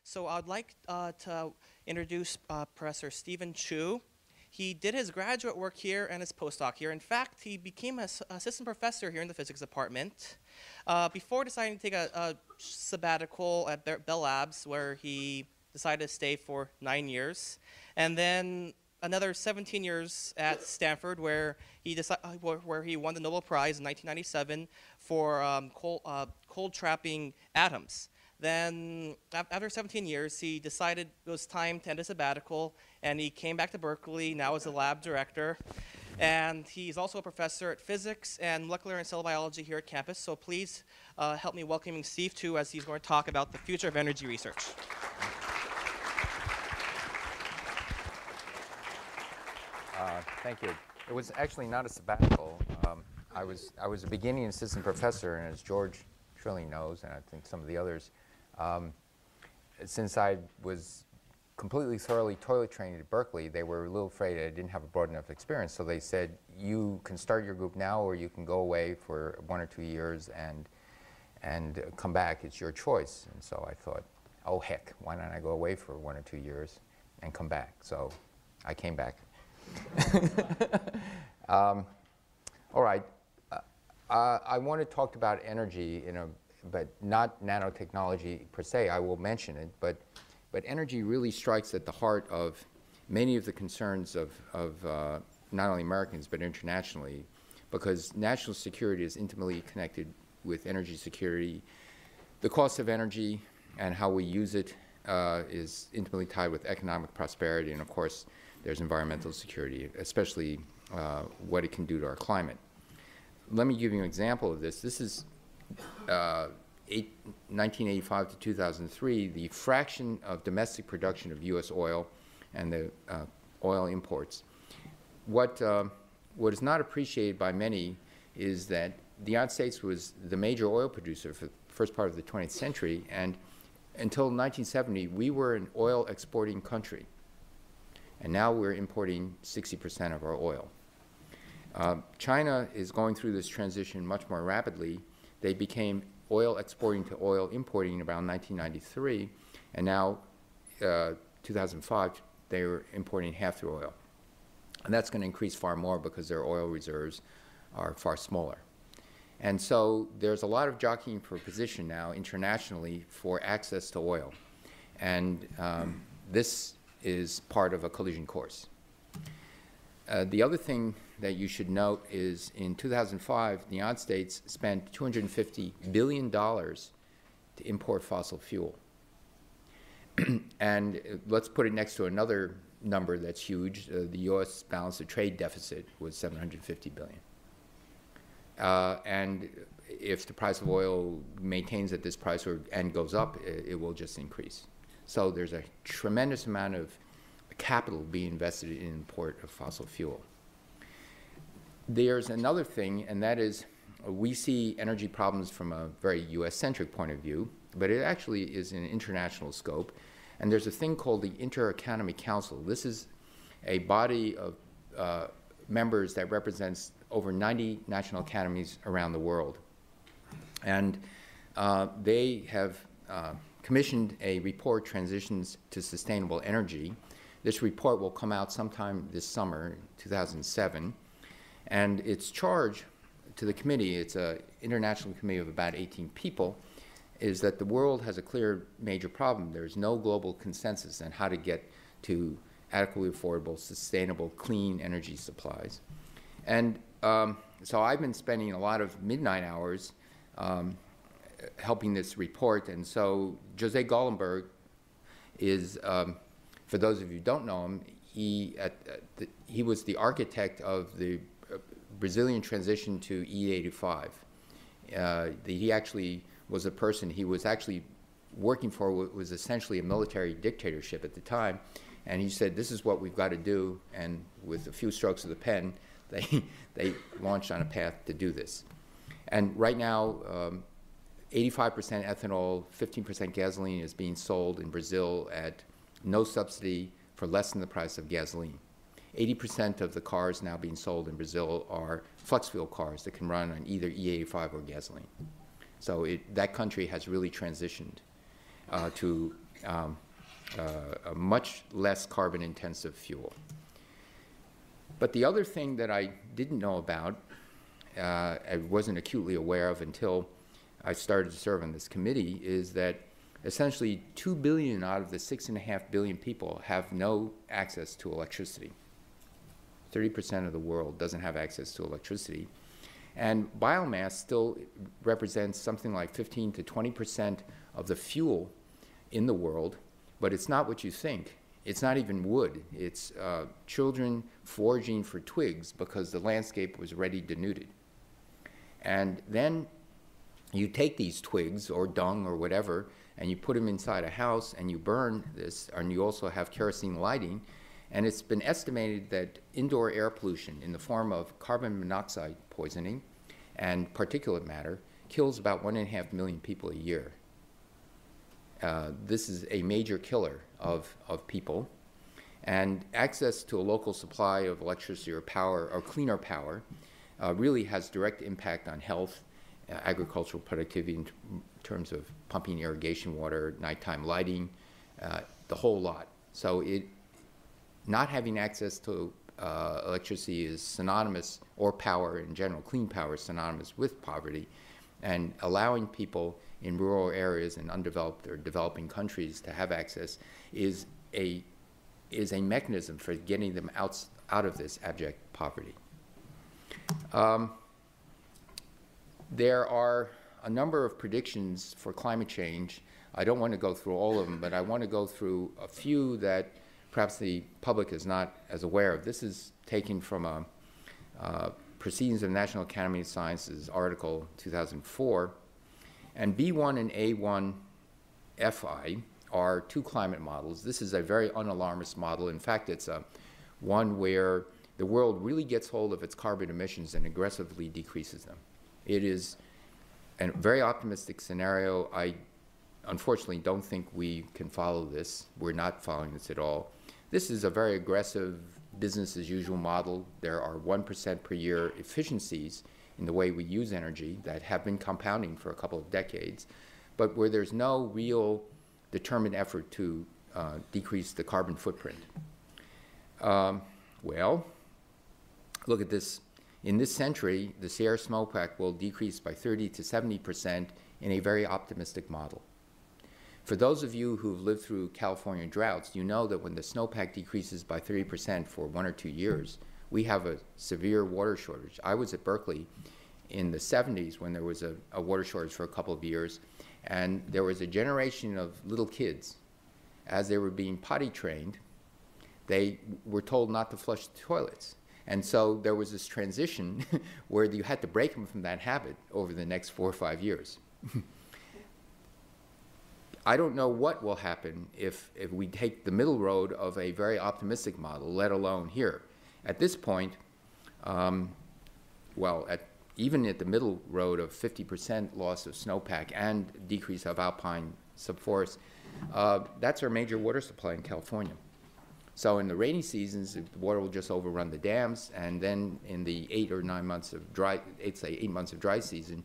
So I'd like to introduce Professor Stephen Chu. He did his graduate work here and his postdoc here. In fact, he became an assistant professor here in the physics department before deciding to take a sabbatical at Bell Labs, where he decided to stay for 9 years. And then another 17 years at Stanford, where where he won the Nobel Prize in 1997 for cold trapping atoms. Then, after 17 years, he decided it was time to end his sabbatical, and he came back to Berkeley, now as a lab director. And he's also a professor at physics and molecular and cell biology here at campus. So please help me welcoming Steve Chu, as he's going to talk about the future of energy research. Thank you. It was actually not a sabbatical. I was a beginning assistant professor, and as George surely knows, and I think some of the others, since I was completely thoroughly toilet trained at Berkeley, they were a little afraid I didn't have a broad enough experience. So they said, you can start your group now, or you can go away for 1 or 2 years and come back. It's your choice. And so I thought, oh heck, why don't I go away for 1 or 2 years and come back? So I came back. All right. I want to talk about energy but not nanotechnology per se. I will mention it, but energy really strikes at the heart of many of the concerns of not only Americans but internationally, because national security is intimately connected with energy security. The cost of energy and how we use it is intimately tied with economic prosperity, and of course there's environmental security, especially what it can do to our climate. Let me give you an example of this. This is 1985 to 2003, the fraction of domestic production of U.S. oil and the oil imports. What is not appreciated by many is that the United States was the major oil producer for the first part of the 20th century, and until 1970, we were an oil exporting country. And now we're importing 60% of our oil. China is going through this transition much more rapidly. They became oil exporting to oil importing around 1993, and now 2005 they were importing half their oil. And that's going to increase far more because their oil reserves are far smaller. And so there's a lot of jockeying for position now internationally for access to oil. And this is part of a collision course. The other thing that you should note is in 2005, the United States spent $250 billion to import fossil fuel. And let's put it next to another number that's huge. The U.S. balance of trade deficit was $750 billion. And if the price of oil maintains at this price and goes up, it will just increase. So there's a tremendous amount of capital being invested in import of fossil fuel. There's another thing, and that is we see energy problems from a very US-centric point of view, but it actually is in international scope. And there's a thing called the Inter-Economy Council. This is a body of members that represents over 90 national academies around the world. And they have commissioned a report, Transitions to Sustainable Energy. This report will come out sometime this summer, 2007. And its charge to the committee, it's an international committee of about 18 people, is that the world has a clear major problem. There's no global consensus on how to get to adequately affordable, sustainable, clean energy supplies. And so I've been spending a lot of midnight hours helping this report. And so Jose Gollenberg is, for those of you who don't know him, he was the architect of the Brazilian transition to E85. He actually was a person he was actually working for what was essentially a military dictatorship at the time. And he said, this is what we've got to do. And with a few strokes of the pen, they launched on a path to do this. And right now, 85% ethanol, 15% gasoline is being sold in Brazil at no subsidy for less than the price of gasoline. 80% of the cars now being sold in Brazil are flex fuel cars that can run on either E85 or gasoline. So that country has really transitioned to a much less carbon-intensive fuel. But the other thing that I didn't know about, I wasn't acutely aware of until I started to serve on this committee, is that essentially 2 billion out of the 6.5 billion people have no access to electricity. 30% of the world doesn't have access to electricity. And biomass still represents something like 15 to 20% of the fuel in the world, but it's not what you think. It's not even wood. It's children foraging for twigs because the landscape was already denuded. And then you take these twigs or dung or whatever, and you put them inside a house and you burn this, and you also have kerosene lighting. And it's been estimated that indoor air pollution in the form of carbon monoxide poisoning and particulate matter kills about 1.5 million people a year. This is a major killer of people. And access to a local supply of electricity or power, or cleaner power, really has direct impact on health, agricultural productivity in terms of pumping irrigation water, nighttime lighting, the whole lot. So not having access to electricity is synonymous, or power in general, clean power is synonymous with poverty, and allowing people in rural areas and undeveloped or developing countries to have access is a mechanism for getting them out of this abject poverty. There are a number of predictions for climate change. I don't want to go through all of them, but I want to go through a few that perhaps the public is not as aware of. This is taken from a Proceedings of the National Academy of Sciences article 2004. And B1 and A1FI are two climate models. This is a very unalarmist model. In fact, it's one where the world really gets hold of its carbon emissions and aggressively decreases them. It is a very optimistic scenario. I unfortunately don't think we can follow this. We're not following this at all. This is a very aggressive business as usual model. There are 1% per year efficiencies in the way we use energy that have been compounding for a couple of decades, but where there's no real determined effort to decrease the carbon footprint. Well, look at this. In this century, the Sierra snowpack will decrease by 30 to 70% in a very optimistic model. For those of you who've lived through California droughts, you know that when the snowpack decreases by 30% for 1 or 2 years, we have a severe water shortage. I was at Berkeley in the 70s when there was a water shortage for a couple of years, and there was a generation of little kids. As they were being potty trained, they were told not to flush the toilets. And so there was this transition where you had to break them from that habit over the next 4 or 5 years. I don't know what will happen if we take the middle road of a very optimistic model, let alone here. At this point, even at the middle road of 50% loss of snowpack and decrease of alpine subforest, that's our major water supply in California. So in the rainy seasons, the water will just overrun the dams, and then in the 8 or 9 months of dry, 8 months of dry season,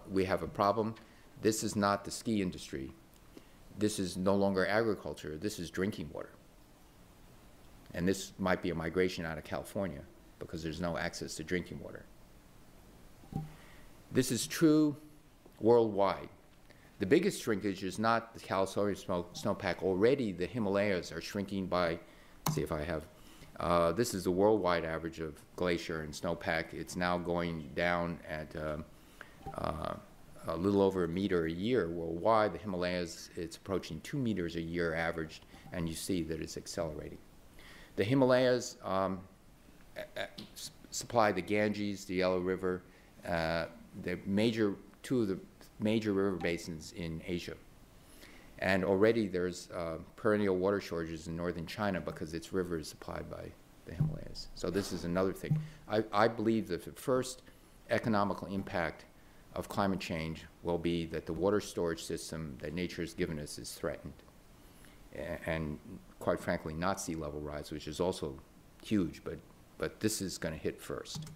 we have a problem. This is not the ski industry. This is no longer agriculture. This is drinking water. And this might be a migration out of California because there's no access to drinking water. This is true worldwide. The biggest shrinkage is not the California snowpack. Already the Himalayas are shrinking by, let's see if I have, this is the worldwide average of glacier and snowpack. It's now going down at a little over 1 meter a year worldwide. The Himalayas, it's approaching 2 meters a year averaged, and you see that it's accelerating. The Himalayas supply the Ganges, the Yellow River, two of the major river basins in Asia. And already there's perennial water shortages in northern China because its river is supplied by the Himalayas. So this is another thing. I believe that the first economical impact of climate change will be that the water storage system that nature has given us is threatened. And quite frankly, not sea level rise, which is also huge, but this is going to hit first.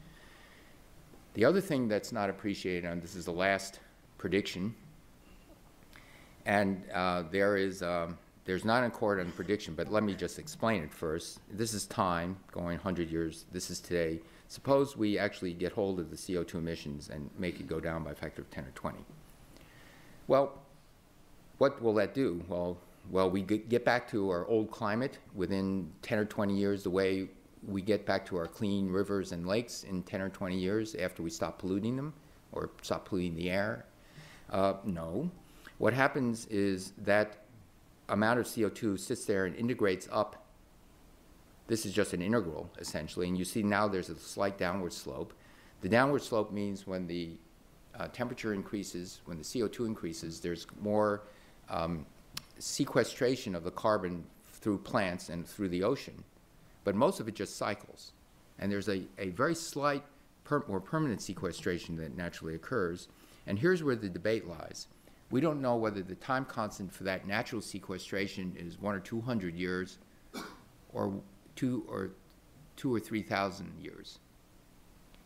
The other thing that's not appreciated, and this is the last prediction, And there's not an accord on prediction, but let me just explain it first. This is time, going 100 years. This is today. Suppose we actually get hold of the CO2 emissions and make it go down by a factor of 10 or 20. Well, what will that do? Well, we get back to our old climate within 10 or 20 years, the way we get back to our clean rivers and lakes in 10 or 20 years after we stop polluting them or stop polluting the air? No. What happens is that amount of CO2 sits there and integrates up. This is just an integral, essentially, and you see now there's a slight downward slope. The downward slope means when the temperature increases, when the CO2 increases, there's more sequestration of the carbon through plants and through the ocean, but most of it just cycles. And there's a very slight, more permanent sequestration that naturally occurs, and here's where the debate lies. We don't know whether the time constant for that natural sequestration is 100 or 200 years or 2,000 or 3,000 years.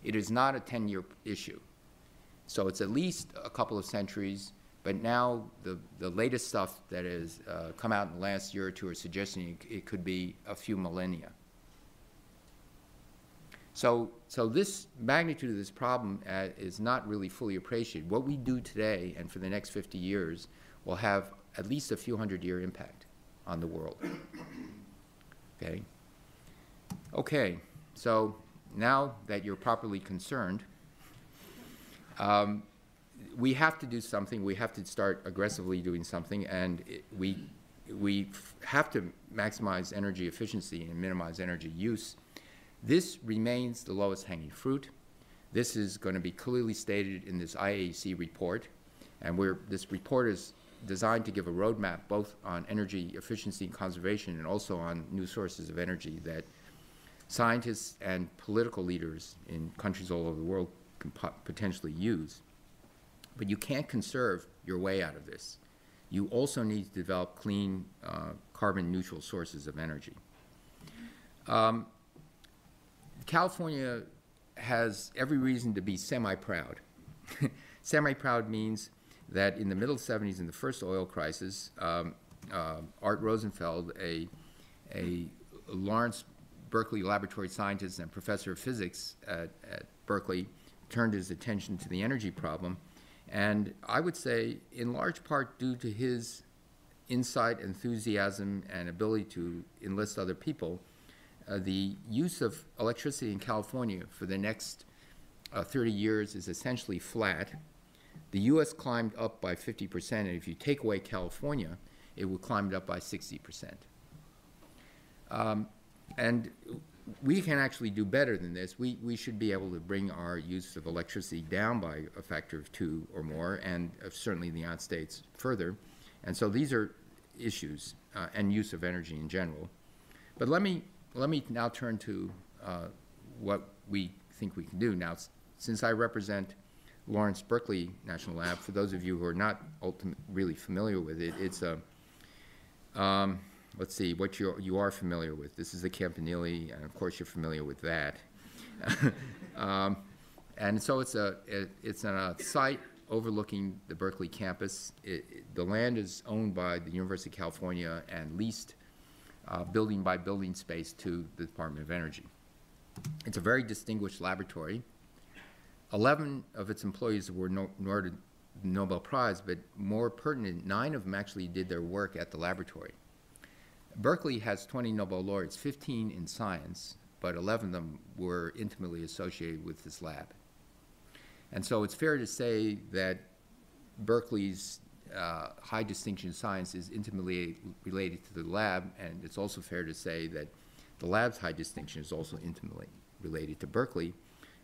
It is not a 10-year issue. So it's at least a couple of centuries, but now the latest stuff that has come out in the last year or two are suggesting it could be a few millennia. So this magnitude of this problem is not really fully appreciated. What we do today and for the next 50 years will have at least a few hundred-year impact on the world. Okay? Okay, so now that you're properly concerned, we have to do something. We have to start aggressively doing something, and we have to maximize energy efficiency and minimize energy use. This remains the lowest hanging fruit. This is going to be clearly stated in this IAEC report, and this report is designed to give a roadmap both on energy efficiency and conservation and also on new sources of energy that scientists and political leaders in countries all over the world can potentially use. But you can't conserve your way out of this. You also need to develop clean, carbon-neutral sources of energy. California has every reason to be semi-proud. Semi-proud means that in the middle 70s, in the first oil crisis, Art Rosenfeld, a Lawrence Berkeley laboratory scientist and professor of physics at Berkeley, turned his attention to the energy problem. And I would say, in large part due to his insight, enthusiasm, and ability to enlist other people, the use of electricity in California for the next 30 years is essentially flat. The U.S. climbed up by 50%, and if you take away California, it would climb up by 60%. And we can actually do better than this. We should be able to bring our use of electricity down by a factor of 2 or more, and certainly in the United States further. And so these are issues, and use of energy in general. But let me now turn to what we think we can do. Now, since I represent Lawrence Berkeley National Lab, for those of you who are not really familiar with it, it's a, let's see, what you are familiar with. This is the Campanile, and of course you're familiar with that. And so it's on a site overlooking the Berkeley campus. The land is owned by the University of California and leased building by building space to the Department of Energy. It's a very distinguished laboratory. 11 of its employees were awarded the Nobel Prize, but more pertinent, 9 of them actually did their work at the laboratory. Berkeley has 20 Nobel laureates, 15 in science, but 11 of them were intimately associated with this lab. And so it's fair to say that Berkeley's high distinction science is intimately related to the lab, and it's also fair to say that the lab's high distinction is also intimately related to Berkeley.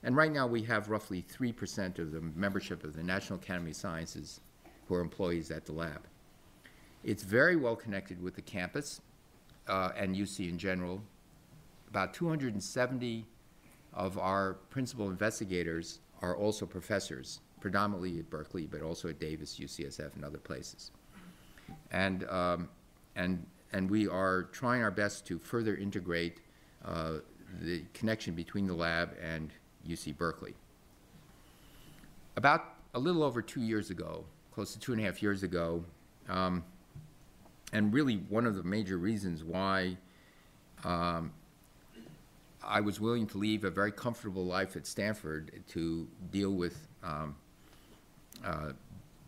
And right now we have roughly 3% of the membership of the National Academy of Sciences who are employees at the lab. It's very well connected with the campus and UC in general. About 270 of our principal investigators are also professors, predominantly at Berkeley, but also at Davis, UCSF, and other places. And we are trying our best to further integrate the connection between the lab and UC Berkeley. About a little over 2 years ago, close to 2.5 years ago, And really one of the major reasons why I was willing to leave a very comfortable life at Stanford to deal with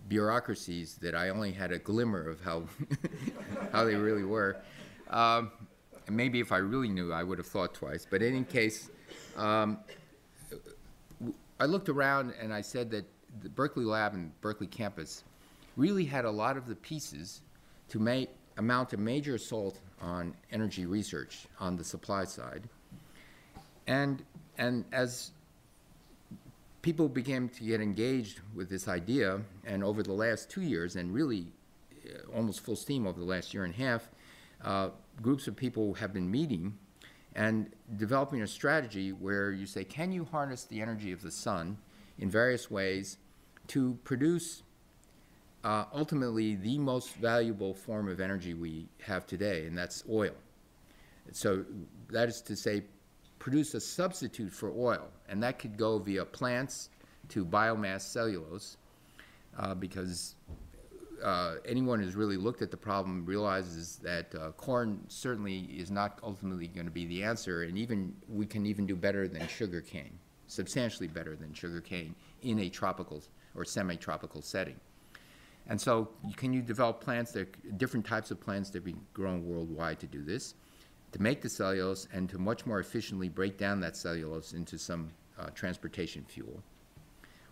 bureaucracies that I only had a glimmer of how, how they really were. And maybe if I really knew, I would have thought twice. But in any case, I looked around and I said that the Berkeley Lab and Berkeley campus really had a lot of the pieces to mount a major assault on energy research on the supply side. And as people began to get engaged with this idea, and over the last 2 years, and really almost full steam over the last year and a half, groups of people have been meeting and developing a strategy where you say, can you harness the energy of the sun in various ways to produce ultimately the most valuable form of energy we have today, and that's oil. So that is to say, produce a substitute for oil, and that could go via plants to biomass cellulose, because anyone who's really looked at the problem realizes that corn certainly is not ultimately going to be the answer, and we can even do better than sugarcane, substantially better than sugarcane in a tropical or semi-tropical setting. And so can you develop plants, different types of plants that be grown worldwide to do this, to make the cellulose and to much more efficiently break down that cellulose into some transportation fuel.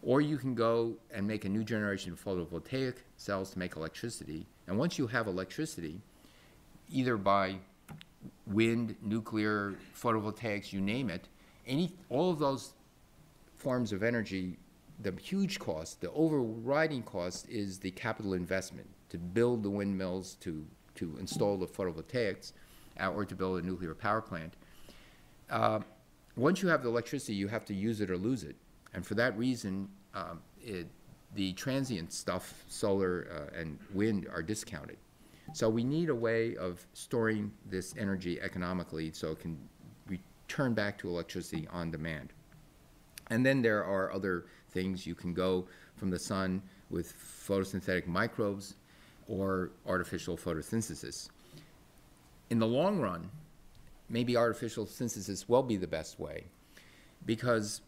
Or you can go and make a new generation of photovoltaic cells to make electricity. And once you have electricity, either by wind, nuclear, photovoltaics, you name it, all of those forms of energy, the huge cost, the overriding cost is the capital investment to build the windmills, to install the photovoltaics, or to build a nuclear power plant. Once you have the electricity, you have to use it or lose it. And for that reason, the transient stuff, solar and wind, are discounted. So we need a way of storing this energy economically so it can return back to electricity on demand. And then there are other things. You can go from the sun with photosynthetic microbes or artificial photosynthesis. In the long run, maybe artificial synthesis will be the best way, because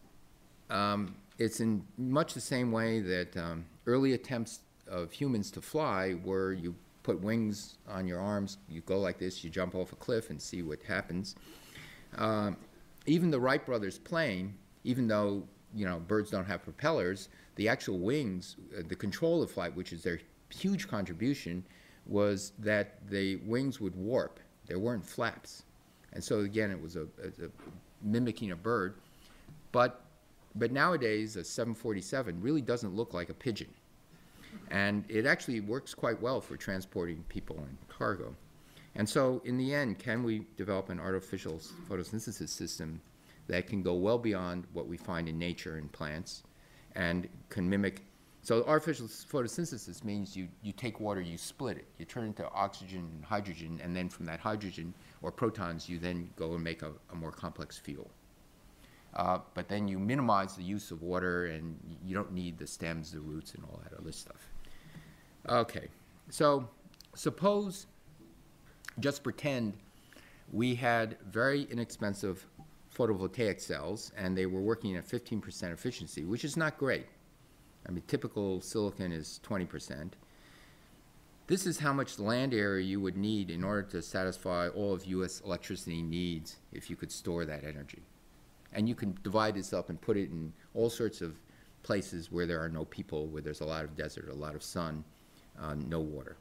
it's in much the same way that early attempts of humans to fly were you put wings on your arms, you go like this, you jump off a cliff and see what happens. Even the Wright brothers plane, even though birds don't have propellers, the actual wings, the control of flight, which is their huge contribution, was that the wings would warp. There weren't flaps. And so again, it was a mimicking a bird. But nowadays, a 747 really doesn't look like a pigeon. And it actually works quite well for transporting people and cargo. And so in the end, can we develop an artificial photosynthesis system that can go well beyond what we find in nature in plants and can mimic? So artificial photosynthesis means you take water, you split it, you turn it into oxygen and hydrogen, and then from that hydrogen or protons, you then go and make a more complex fuel. But then you minimize the use of water, and you don't need the stems, the roots, and all that other stuff. Okay, so suppose, just pretend we had very inexpensive photovoltaic cells, and they were working at 15% efficiency, which is not great. I mean, typical silicon is 20%. This is how much land area you would need in order to satisfy all of U.S. electricity needs if you could store that energy. And you can divide this up and put it in all sorts of places where there are no people, where there's a lot of desert, a lot of sun, no water.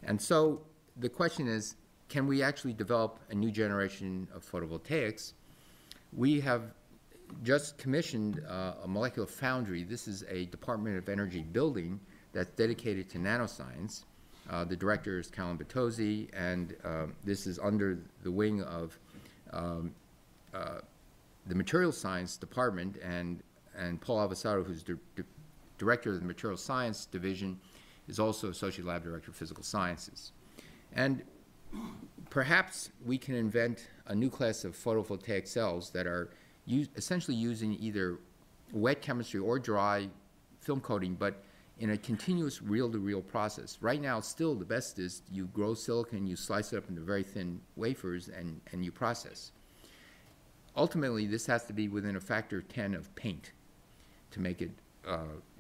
And so the question is, can we actually develop a new generation of photovoltaics? We have just commissioned a molecular foundry. This is a Department of Energy building that's dedicated to nanoscience. The director is Calum Batozzi, and this is under the wing of the Material Science Department, and Paul Avasaro, who's director of the Material Science Division, is also Associate Lab Director of Physical Sciences. And perhaps we can invent a new class of photovoltaic cells that are essentially using either wet chemistry or dry film coating, but in a continuous reel-to-reel process. Right now, still, the best is you grow silicon, you slice it up into very thin wafers, and you process. Ultimately, this has to be within a factor of 10 of paint to make it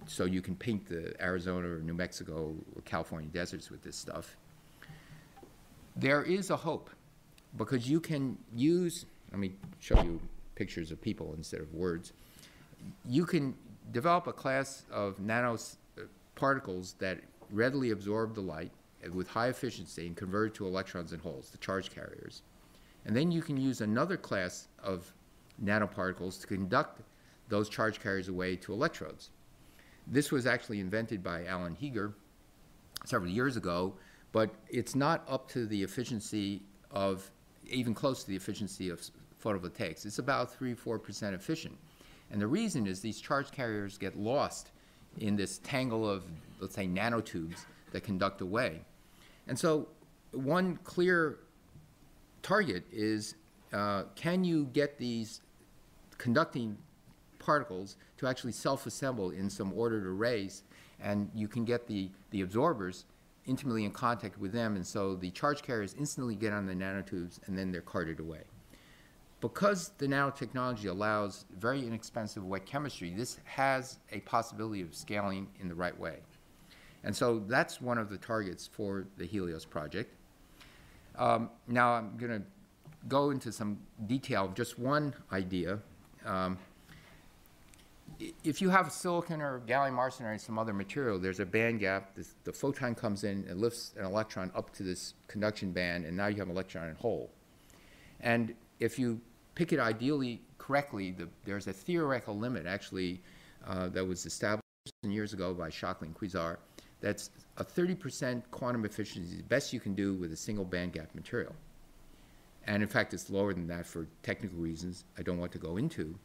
so you can paint the Arizona or New Mexico or California deserts with this stuff. There is a hope, because you can use, let me show you pictures of people instead of words. You can develop a class of nanoparticles that readily absorb the light with high efficiency and convert it to electrons and holes, the charge carriers. And then you can use another class of nanoparticles to conduct those charge carriers away to electrodes. This was actually invented by Alan Heeger several years ago, but it's not up to the efficiency of, even close to the efficiency of photovoltaics. It's about 3–4% efficient. And the reason is these charge carriers get lost in this tangle of, let's say, nanotubes that conduct away. And so one clear target is, can you get these conducting particles to actually self-assemble in some ordered arrays, and you can get the absorbers intimately in contact with them, and so the charge carriers instantly get on the nanotubes and then they're carted away. Because the nanotechnology allows very inexpensive wet chemistry, this has a possibility of scaling in the right way. And so that's one of the targets for the Helios project. Now I'm going to go into some detail of just one idea. If you have silicon or gallium arsenide or some other material, there's a band gap. The photon comes in and lifts an electron up to this conduction band, and now you have an electron and hole. And if you pick it ideally correctly, there's a theoretical limit, actually, that was established years ago by Shockley and Cuizar. That's a 30% quantum efficiency, the best you can do with a single band gap material. And in fact, it's lower than that for technical reasons I don't want to go into.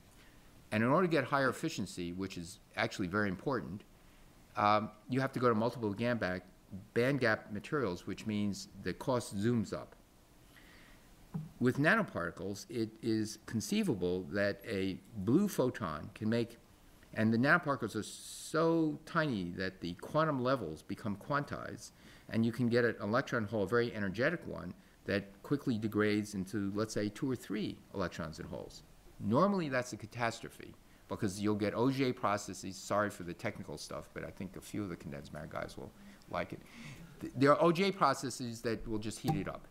And in order to get higher efficiency, which is actually very important, you have to go to multiple band gap materials, which means the cost zooms up. With nanoparticles, it is conceivable that a blue photon can make, and the nanoparticles are so tiny that the quantum levels become quantized, and you can get an electron hole, a very energetic one, that quickly degrades into, let's say, 2 or 3 electrons and holes. Normally, that's a catastrophe, because you'll get Auger processes. Sorry for the technical stuff, but I think a few of the condensed matter guys will like it. There are Auger processes that will just heat it up.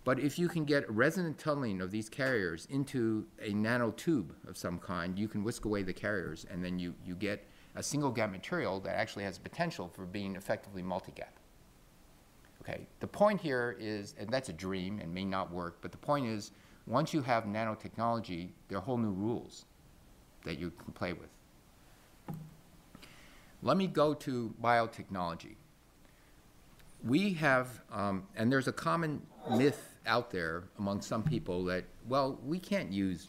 But if you can get resonant tunneling of these carriers into a nanotube of some kind, you can whisk away the carriers, and then you get a single gap material that actually has potential for being effectively multi-gap. Okay, the point here is, and that's a dream and may not work, but the point is, once you have nanotechnology, there are whole new rules that you can play with. Let me go to biotechnology. We have, and there's a common myth out there among some people that, well, we can't use,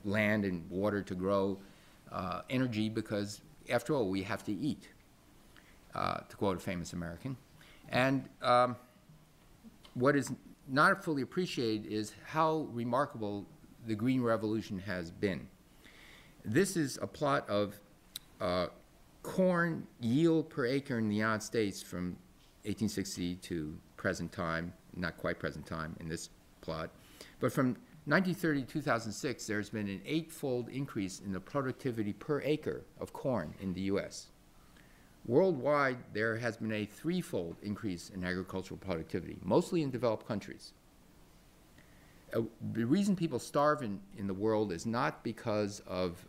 land and water to grow energy because, after all, we have to eat, to quote a famous American. And what is not fully appreciated is how remarkable the Green Revolution has been. This is a plot of corn yield per acre in the United States from 1860 to present time, not quite present time in this plot, but from 1930 to 2006, there's been an 8-fold increase in the productivity per acre of corn in the U.S. Worldwide, there has been a 3-fold increase in agricultural productivity, mostly in developed countries. The reason people starve in the world is not because of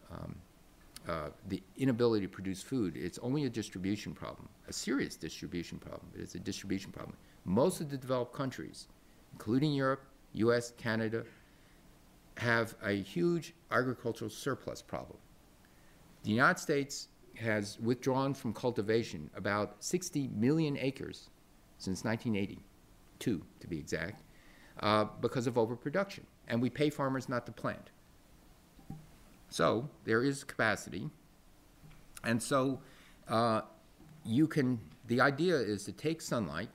the inability to produce food. It's only a distribution problem, a serious distribution problem, but it's a distribution problem. Most of the developed countries, including Europe, US, Canada, have a huge agricultural surplus problem. The United States has withdrawn from cultivation about 60 million acres since 1982, to be exact, because of overproduction. And we pay farmers not to plant. So there is capacity. And so the idea is to take sunlight,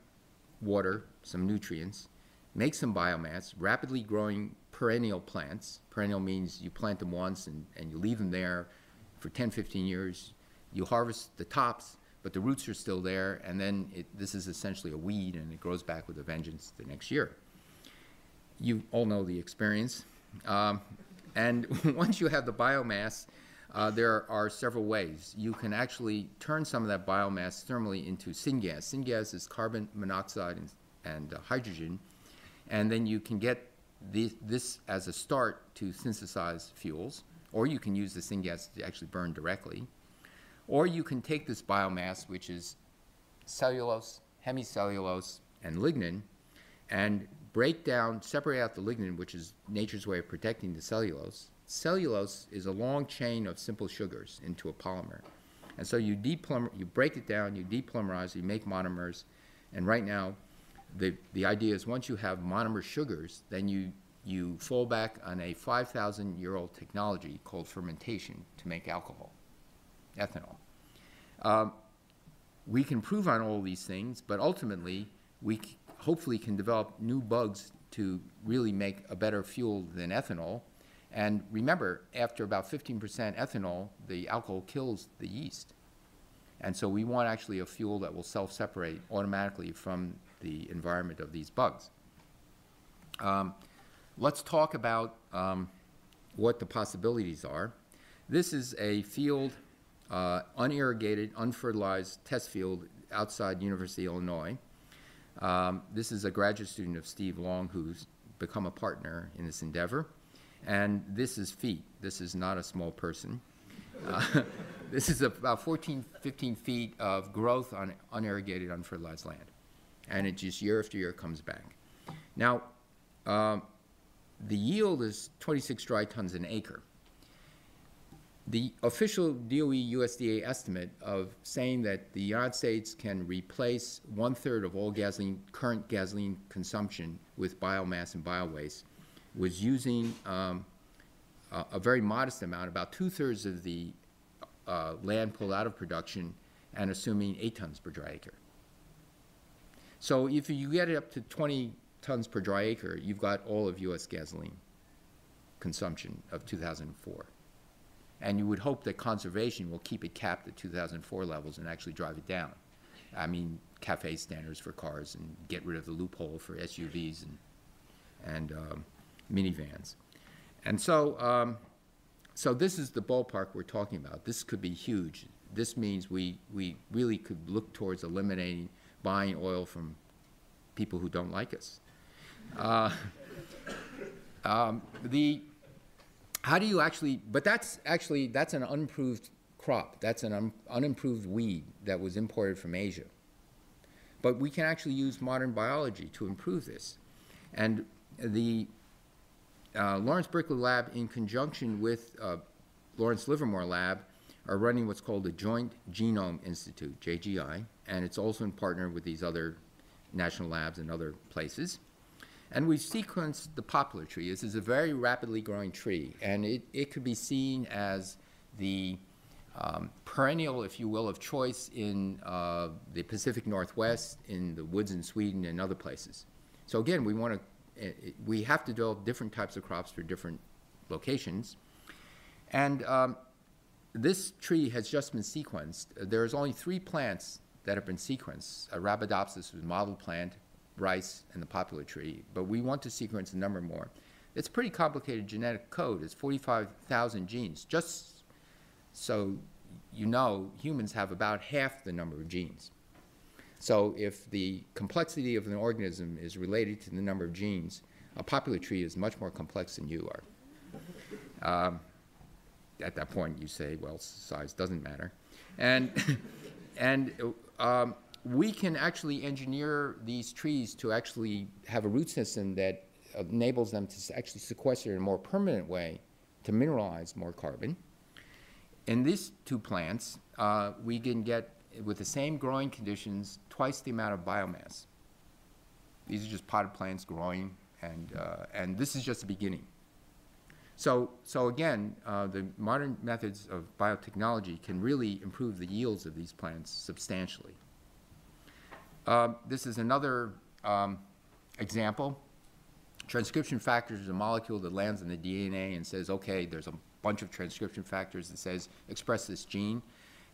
water, some nutrients, make some biomass, rapidly growing perennial plants. Perennial means you plant them once and you leave them there for 10, 15 years. You harvest the tops, but the roots are still there, and then this is essentially a weed, and it grows back with a vengeance the next year. You all know the experience. And once you have the biomass, there are several ways. You can actually turn some of that biomass thermally into syngas. Syngas is carbon monoxide and hydrogen, and then you can get this as a start to synthesize fuels, or you can use the syngas to actually burn directly, or you can take this biomass, which is cellulose, hemicellulose, and lignin, and break down, separate out the lignin, which is nature's way of protecting the cellulose. Cellulose is a long chain of simple sugars into a polymer. And so you break it down, you depolymerize, you make monomers, and right now the idea is once you have monomer sugars, then you fall back on a 5,000-year-old technology called fermentation to make alcohol, ethanol. We can prove on all these things, but ultimately we hopefully can develop new bugs to really make a better fuel than ethanol. And remember, after about 15% ethanol, the alcohol kills the yeast. And so we want actually a fuel that will self-separate automatically from the environment of these bugs. Let's talk about what the possibilities are. This is a field, unirrigated, unfertilized test field outside University of Illinois. This is a graduate student of Steve Long who's become a partner in this endeavor. And this is feet. This is not a small person. This is about 14, 15 feet of growth on unirrigated, unfertilized land. And it just year after year comes back. Now, the yield is 26 dry tons an acre. The official DOE USDA estimate of saying that the United States can replace 1/3 of all current gasoline consumption with biomass and biowaste was using a very modest amount, about 2/3 of the land pulled out of production, and assuming 8 tons per dry acre. So if you get it up to 20 tons per dry acre, you've got all of U.S. gasoline consumption of 2004. And you would hope that conservation will keep it capped at 2004 levels and actually drive it down. I mean, CAFE standards for cars and get rid of the loophole for SUVs and minivans. And so, so this is the ballpark we're talking about. This could be huge. This means we really could look towards eliminating buying oil from people who don't like us. How do you actually, but that's an unimproved crop. That's an unimproved weed that was imported from Asia. But we can actually use modern biology to improve this. And the Lawrence Berkeley Lab, in conjunction with Lawrence Livermore Lab, are running what's called the Joint Genome Institute, JGI, and it's also in partner with these other national labs and other places. And we've sequenced the poplar tree. This is a very rapidly growing tree, and it could be seen as the perennial, if you will, of choice in the Pacific Northwest, in the woods in Sweden and other places. So again, we have to develop different types of crops for different locations. And this tree has just been sequenced. There's only 3 plants that have been sequenced. Arabidopsis was model plant, rice, and the poplar tree. But we want to sequence a number more. It's a pretty complicated genetic code. It's 45,000 genes. Just so you know, humans have about half the number of genes. So if the complexity of an organism is related to the number of genes, a poplar tree is much more complex than you are. At that point, you say, well, size doesn't matter. And we can actually engineer these trees to actually have a root system that enables them to actually sequester in a more permanent way to mineralize more carbon. In these 2 plants, we can get, with the same growing conditions, twice the amount of biomass. These are just potted plants growing, and this is just the beginning. So again, the modern methods of biotechnology can really improve the yields of these plants substantially. This is another example. Transcription factor is a molecule that lands in the DNA and says, okay, there's a bunch of transcription factors that says express this gene.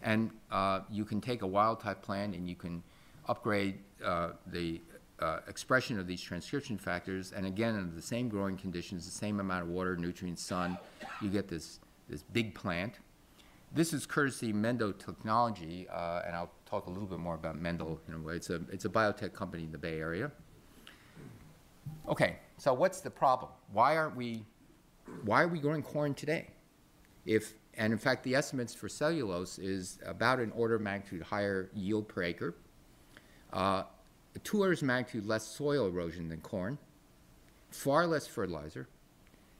And you can take a wild-type plant and you can upgrade the expression of these transcription factors, and again, under the same growing conditions, the same amount of water, nutrients, sun, you get this big plant. This is courtesy Mendel Technology, and I'll talk a little bit more about Mendel in a way. It's a biotech company in the Bay Area. Okay, so what's the problem? Why are we growing corn today? And in fact, the estimates for cellulose is about an order of magnitude higher yield per acre, 2 orders of magnitude less soil erosion than corn, far less fertilizer,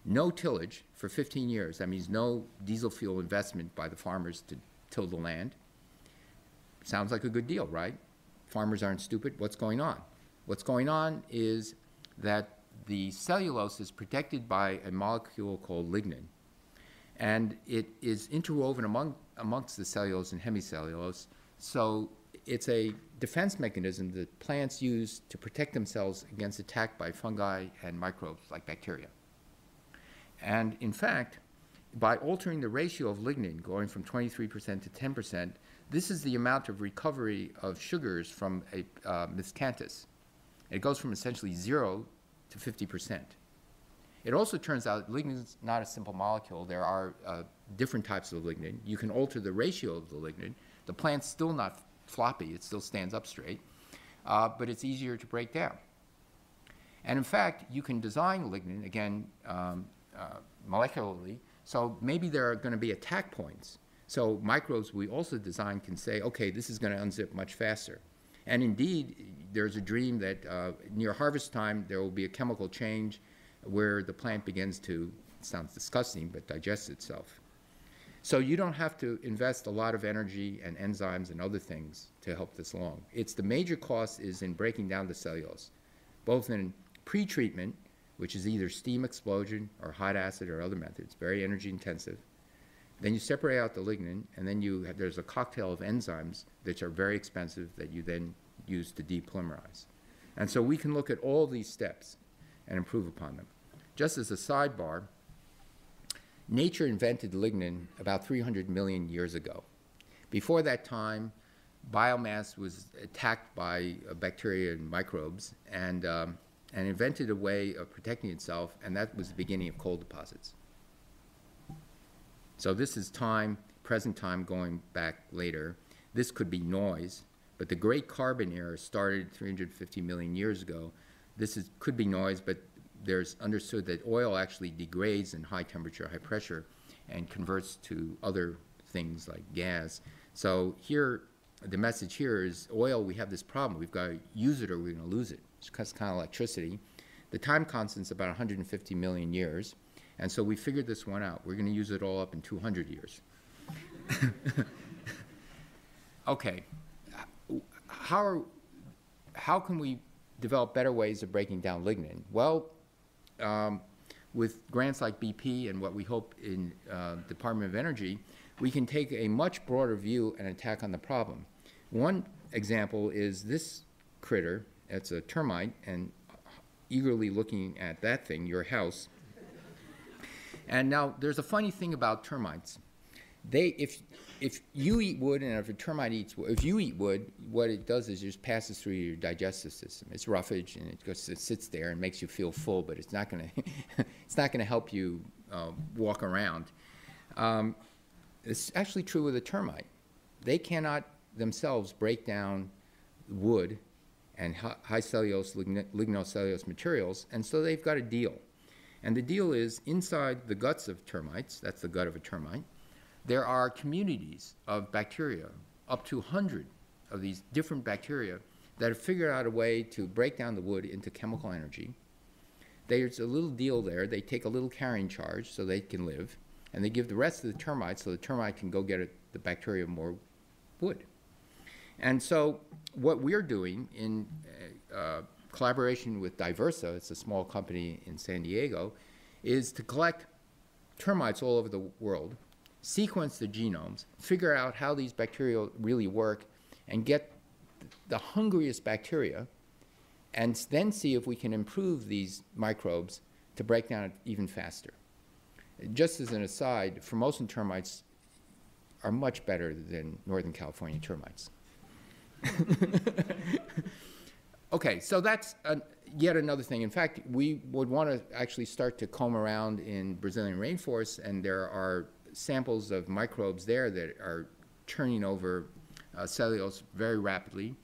no tillage for 15 years. That means no diesel fuel investment by the farmers to till the land. Sounds like a good deal, right? Farmers aren't stupid. What's going on? What's going on is that the cellulose is protected by a molecule called lignin, and it is interwoven amongst the cellulose and hemicellulose, so it's a defense mechanism that plants use to protect themselves against attack by fungi and microbes like bacteria. And in fact, by altering the ratio of lignin, going from 23% to 10%, this is the amount of recovery of sugars from a miscanthus. It goes from essentially 0 to 50%. It also turns out lignin is not a simple molecule. There are different types of lignin. You can alter the ratio of the lignin. The plant's still not floppy. It still stands up straight, but it's easier to break down. And in fact, you can design lignin, again, molecularly, so maybe there are going to be attack points. So microbes we also design can say, okay, this is going to unzip much faster. And indeed, there's a dream that near harvest time, there will be a chemical change where the plant begins to, it sounds disgusting, but digest itself. So you don't have to invest a lot of energy and enzymes and other things to help this along. It's the major cost is in breaking down the cellulose, both in pre-treatment, which is either steam explosion or hot acid or other methods, very energy intensive. Then you separate out the lignin, and then there's a cocktail of enzymes that are very expensive that you then use to depolymerize. And so we can look at all these steps and improve upon them. Just as a sidebar, nature invented lignin about 300 million years ago. Before that time, biomass was attacked by bacteria and microbes and invented a way of protecting itself, and that was the beginning of coal deposits. So this is time, present time going back later. This could be noise, but the great carbon era started 350 million years ago. Could be noise, but there's understood that oil actually degrades in high temperature, high pressure, and converts to other things like gas. So here, the message here is oil, we have this problem. We've got to use it or we're going to lose it. It's kind of electricity. The time constant's about 150 million years. And so we figured this one out. We're going to use it all up in 200 years. Okay. How can we develop better ways of breaking down lignin? Well, with grants like BP and what we hope in Department of Energy, we can take a much broader view and attack on the problem. One example is this critter. It's a termite, and eagerly looking at that thing, your house. And now there's a funny thing about termites. If you eat wood and if a termite eats wood, if you eat wood, what it does is it just passes through your digestive system. It's roughage and it sits there and makes you feel full, but it's not going to it's not going to help you walk around. It's actually true with a termite. They cannot themselves break down wood and high cellulose, lignocellulose materials, and so they've got a deal. And the deal is inside the guts of termites, that's the gut of a termite, there are communities of bacteria, up to 100 of these different bacteria that have figured out a way to break down the wood into chemical energy. There's a little deal there. They take a little carrying charge so they can live, and they give the rest of the termites so the termite can go get the bacteria more wood. And so what we're doing in collaboration with Diversa, it's a small company in San Diego, is to collect termites all over the world, sequence the genomes, figure out how these bacteria really work, and get the hungriest bacteria, and then see if we can improve these microbes to break down it even faster. Just as an aside, Formosan termites are much better than Northern California termites. Okay, so that's yet another thing. In fact, we would want to actually start to comb around in Brazilian rainforests, and there are samples of microbes there that are turning over cellulose very rapidly.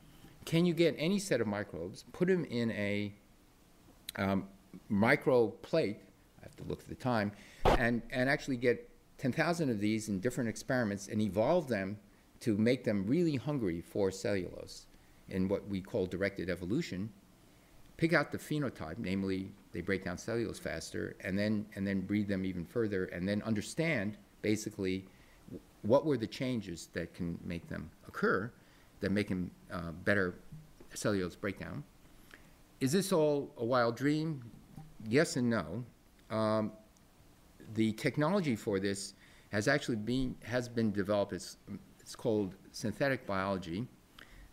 Can you get any set of microbes, put them in a micro plate, I have to look at the time, and actually get 10,000 of these in different experiments and evolve them to make them really hungry for cellulose in what we call directed evolution, pick out the phenotype, namely they break down cellulose faster, and then breed them even further, and then understand basically what were the changes that can make them occur, that make them better cellulose breakdown. Is this all a wild dream? Yes and no. The technology for this has actually been developed. It's called synthetic biology.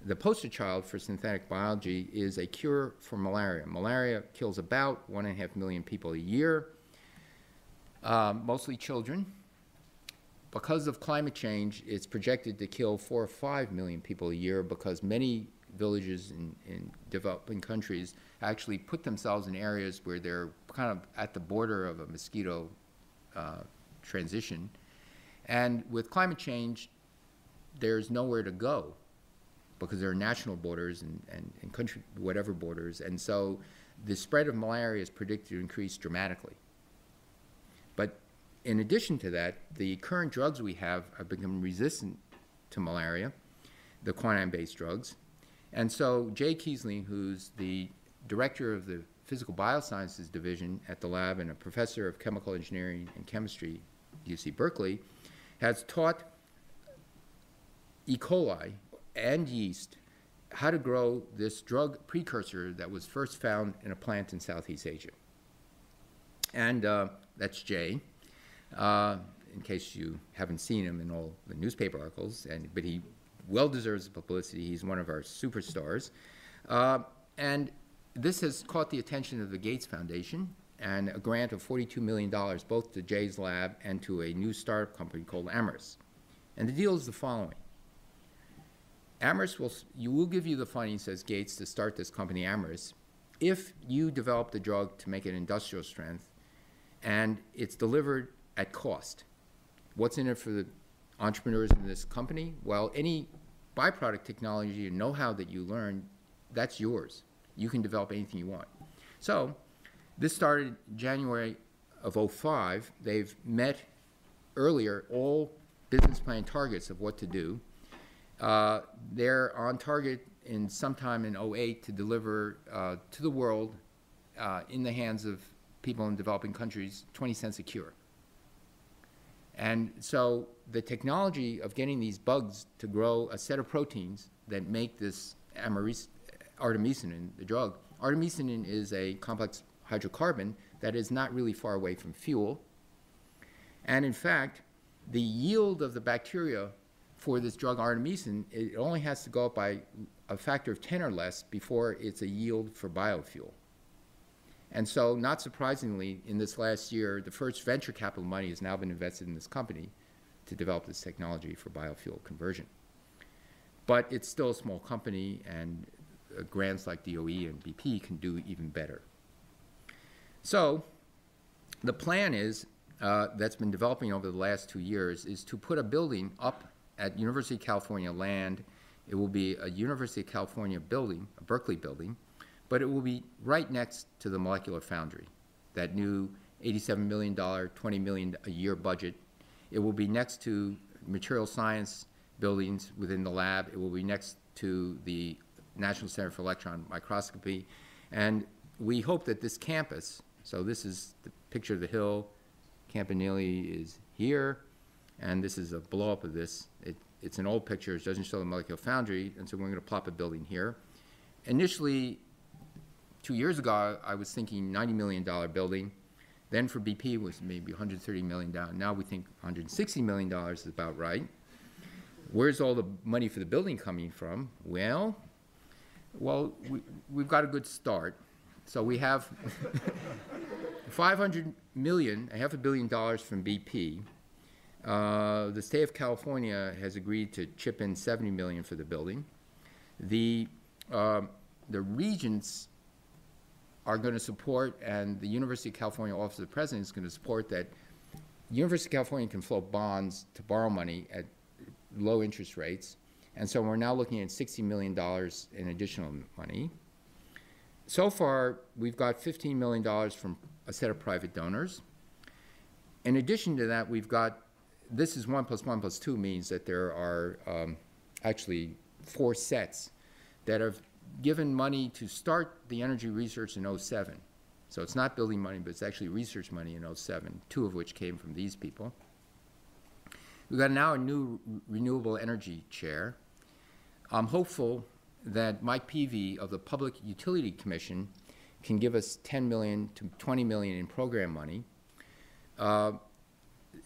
The poster child for synthetic biology is a cure for malaria. Malaria kills about 1.5 million people a year, mostly children. Because of climate change, it's projected to kill 4 or 5 million people a year because many villages in developing countries actually put themselves in areas where they're kind of at the border of a mosquito transition. And with climate change, there's nowhere to go because there are national borders and country, whatever borders. And so the spread of malaria is predicted to increase dramatically. But in addition to that, the current drugs we have become resistant to malaria, the quinine-based drugs. And so Jay Kiesling, who's the director of the Physical Biosciences Division at the lab and a professor of chemical engineering and chemistry at UC Berkeley, has taught E. coli and yeast how to grow this drug precursor that was first found in a plant in Southeast Asia. And that's Jay, in case you haven't seen him in all the newspaper articles, but he well deserves the publicity. He's one of our superstars. And this has caught the attention of the Gates Foundation and a grant of $42 million, both to Jay's lab and to a new startup company called Amyris. And the deal is the following. Amyris will give you the funding, says Gates, to start this company, Amyris, if you develop the drug to make it industrial strength and it's delivered at cost. What's in it for the entrepreneurs in this company? Well, any byproduct technology and know-how that you learn, that's yours. You can develop anything you want. So this started January of '05. They've met earlier all business plan targets of what to do. They're on target in sometime in '08 to deliver to the world in the hands of people in developing countries 20 cents a cure. And so the technology of getting these bugs to grow a set of proteins that make this artemisinin, the drug. Artemisinin is a complex hydrocarbon that is not really far away from fuel. And in fact, the yield of the bacteria for this drug artemisinin, it only has to go up by a factor of 10 or less before it's a yield for biofuel. And so, not surprisingly, in this last year, the first venture capital money has now been invested in this company to develop this technology for biofuel conversion. But it's still a small company, and grants like DOE and BP can do even better. So, the plan is, that's been developing over the last 2 years, is to put a building up at University of California land. It will be a University of California building, a Berkeley building, but it will be right next to the molecular foundry, that new $87 million, $20 million a year budget. It will be next to material science buildings within the lab. It will be next to the National Center for Electron Microscopy. And we hope that this campus, so this is the picture of the hill, Campanile is here, and this is a blow-up of this. It's an old picture. It doesn't show the molecular foundry, and so we're going to plop a building here. Initially, 2 years ago, I was thinking $90 million building. Then for BP, it was maybe $130 million down. Now we think $160 million is about right. Where's all the money for the building coming from? Well, we've got a good start. So we have $500 million, $500 million from BP. The state of California has agreed to chip in $70 million for the building. The regents are going to support, and the University of California Office of the President is going to support that University of California can float bonds to borrow money at low interest rates. And so we're now looking at $60 million in additional money. So far, we've got $15 million from a set of private donors. In addition to that, we've got, this is 1 + 1 + 2 means that there are actually 4 sets that have given money to start the energy research in '07. So it's not building money, but it's actually research money in '07, 2 of which came from these people. We've got now a new renewable energy chair. I'm hopeful that Mike Peavy of the Public Utility Commission can give us $10 million to $20 million in program money.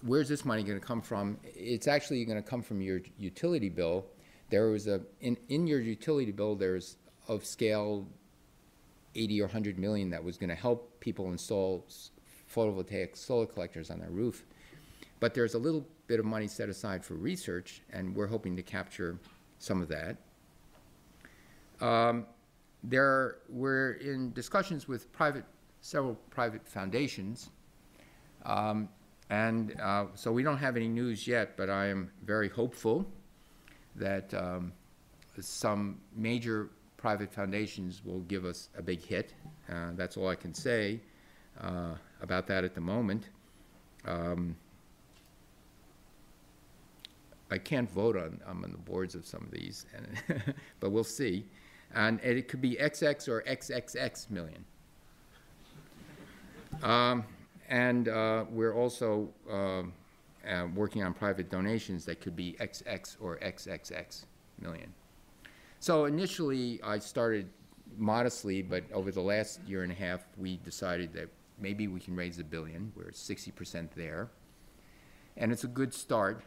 Where's this money going to come from? It's actually going to come from your utility bill. There was in your utility bill, there's of scale 80 or 100 million that was going to help people install photovoltaic solar collectors on their roof. But there's a little bit of money set aside for research, and we're hoping to capture some of that. We're in discussions with several private foundations, so we don't have any news yet, but I am very hopeful that some major private foundations will give us a big hit. That's all I can say about that at the moment. I can't vote I'm on the boards of some of these, but we'll see. And it could be XX or XXX million. We're also working on private donations that could be XX or XXX million. So initially, I started modestly, but over the last year and a half, we decided that maybe we can raise $1 billion. We're 60% there. And it's a good start.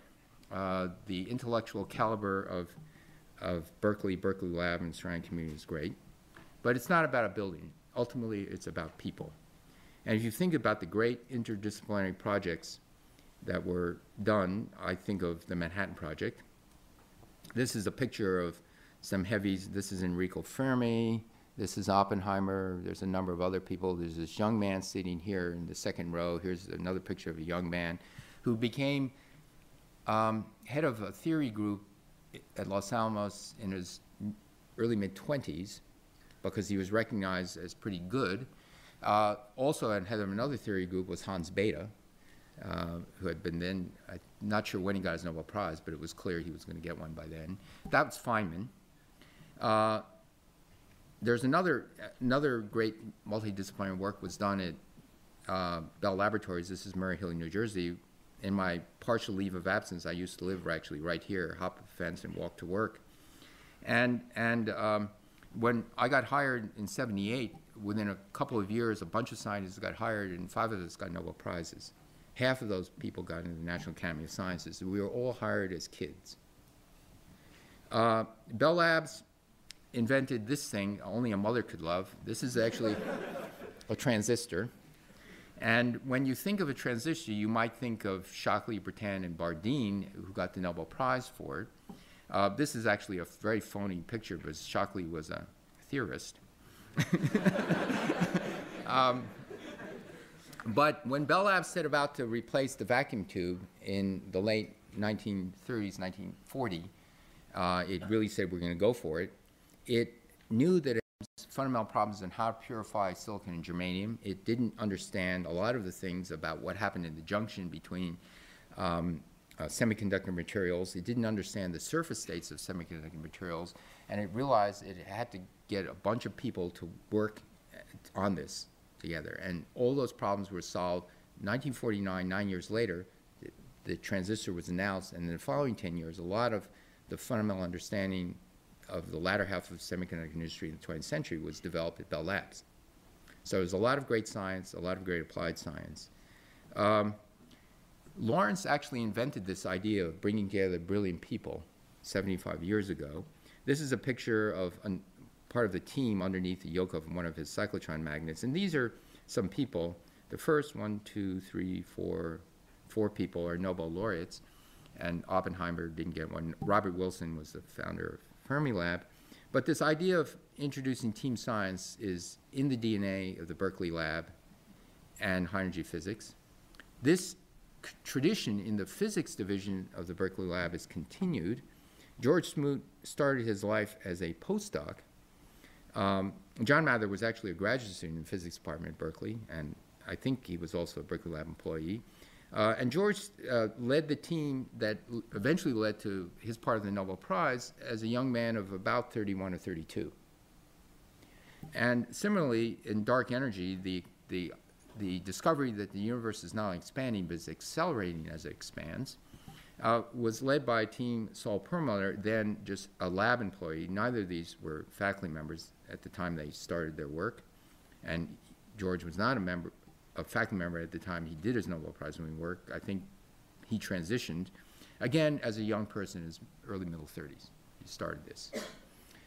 The intellectual caliber of Berkeley Lab, and surrounding community is great. But it's not about a building. Ultimately, it's about people. And if you think about the great interdisciplinary projects that were done, I think of the Manhattan Project. This is a picture of some heavies. This is Enrico Fermi. This is Oppenheimer. There's a number of other people. There's this young man sitting here in the second row. Here's another picture of a young man who became head of a theory group at Los Alamos in his early mid-20s because he was recognized as pretty good. Also at head of another theory group was Hans Bethe, who had been then, I'm not sure when he got his Nobel Prize, but it was clear he was going to get one by then. That was Feynman. There's another great multidisciplinary work was done at Bell Laboratories. This is Murray Hill, New Jersey. In my partial leave of absence, I used to live actually right here, hop a fence and walk to work. And when I got hired in '78, within a couple of years, a bunch of scientists got hired, and 5 of us got Nobel Prizes. Half of those people got into the National Academy of Sciences. We were all hired as kids. Bell Labs invented this thing only a mother could love. This is actually a transistor. And when you think of a transistor, you might think of Shockley, Bertin, and Bardeen, who got the Nobel Prize for it. This is actually a very phony picture because Shockley was a theorist. But when Bell Labs set about to replace the vacuum tube in the late 1930s, 1940, it really said we're going to go for it. It knew that it had fundamental problems in how to purify silicon and germanium. It didn't understand a lot of the things about what happened in the junction between semiconductor materials. It didn't understand the surface states of semiconductor materials, and it realized it had to get a bunch of people to work on this together. And all those problems were solved. 1949, 9 years later, the transistor was announced, and in the following 10 years, a lot of the fundamental understanding of the latter half of the semiconductor industry in the 20th century was developed at Bell Labs. So there's a lot of great science, a lot of great applied science. Lawrence actually invented this idea of bringing together brilliant people 75 years ago. This is a picture of part of the team underneath the yoke of one of his cyclotron magnets. And these are some people. The first 1, 2, 3, 4, 4 people are Nobel laureates, and Oppenheimer didn't get one. Robert Wilson was the founder of Berkeley Lab. But this idea of introducing team science is in the DNA of the Berkeley Lab and high energy physics. This tradition in the physics division of the Berkeley Lab is continued. George Smoot started his life as a postdoc. John Mather was actually a graduate student in the physics department at Berkeley, and I think he was also a Berkeley Lab employee. And George led the team that eventually led to his part of the Nobel Prize as a young man of about 31 or 32. And similarly, in dark energy, the discovery that the universe is not only expanding, but is accelerating as it expands, was led by a team, Saul Perlmutter, then just a lab employee. Neither of these were faculty members at the time they started their work. And George was not a faculty member at the time he did his Nobel Prize-winning work. I think he transitioned, again, as a young person in his early middle 30s. He started this.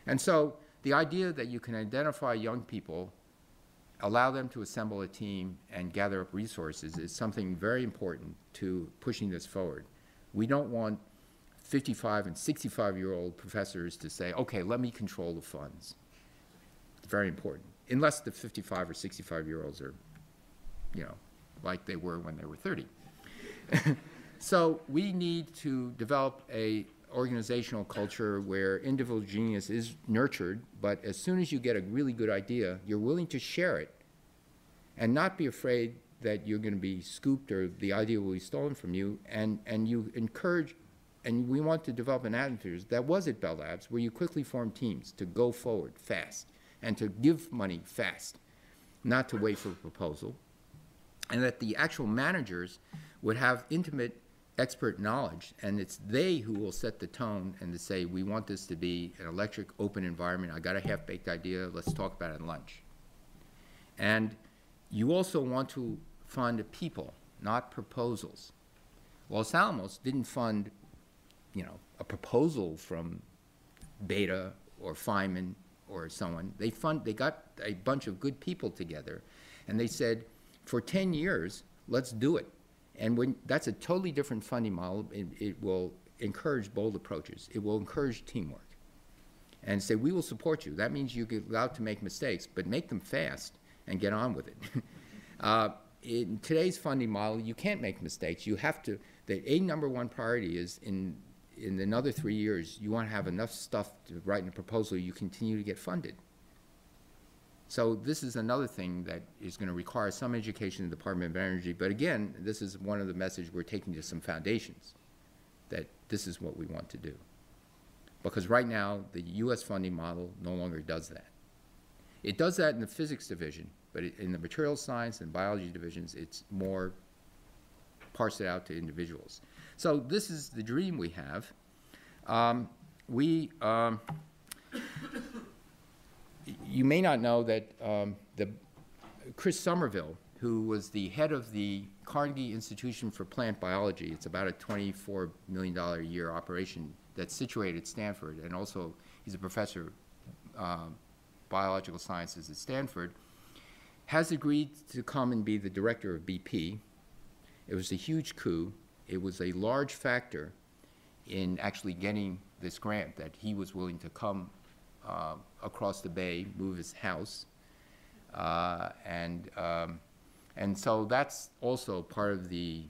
And so the idea that you can identify young people, allow them to assemble a team, and gather up resources is something very important to pushing this forward. We don't want 55 and 65-year-old professors to say, okay, let me control the funds. It's very important, unless the 55 or 65-year-olds are, you know, like they were when they were 30. So we need to develop a organizational culture where individual genius is nurtured, but as soon as you get a really good idea, you're willing to share it and not be afraid that you're going to be scooped or the idea will be stolen from you, and you encourage, and we want to develop an atmosphere that was at Bell Labs where you quickly form teams to go forward fast and to give money fast, not to wait for a proposal, and that the actual managers would have intimate expert knowledge, and it's they who will set the tone and to say, we want this to be an electric, open environment. I got a half-baked idea. Let's talk about it at lunch. And you also want to fund people, not proposals. Los Alamos didn't fund, you know, a proposal from Beta or Feynman or someone. They got a bunch of good people together, and they said, for 10 years, let's do it. And that's a totally different funding model. It will encourage bold approaches. It will encourage teamwork. And say, we will support you. That means you get allowed to make mistakes, but make them fast and get on with it. In today's funding model, you can't make mistakes. You have to, the #1 priority is in another 3 years, you want to have enough stuff to write in a proposal you continue to get funded. So this is another thing that is going to require some education in the Department of Energy. But again, this is one of the messages we're taking to some foundations, that this is what we want to do. Because right now, the US funding model no longer does that. It does that in the physics division, but in the material science and biology divisions, it's more parsed out to individuals. So this is the dream we have. You may not know that Chris Somerville, who was the head of the Carnegie Institution for Plant Biology, it's about a $24 million a year operation that's situated at Stanford, and also he's a professor of biological sciences at Stanford, has agreed to come and be the director of BP. It was a huge coup. It was a large factor in actually getting this grant, that he was willing to come across the bay, move his house, and so that's also part of the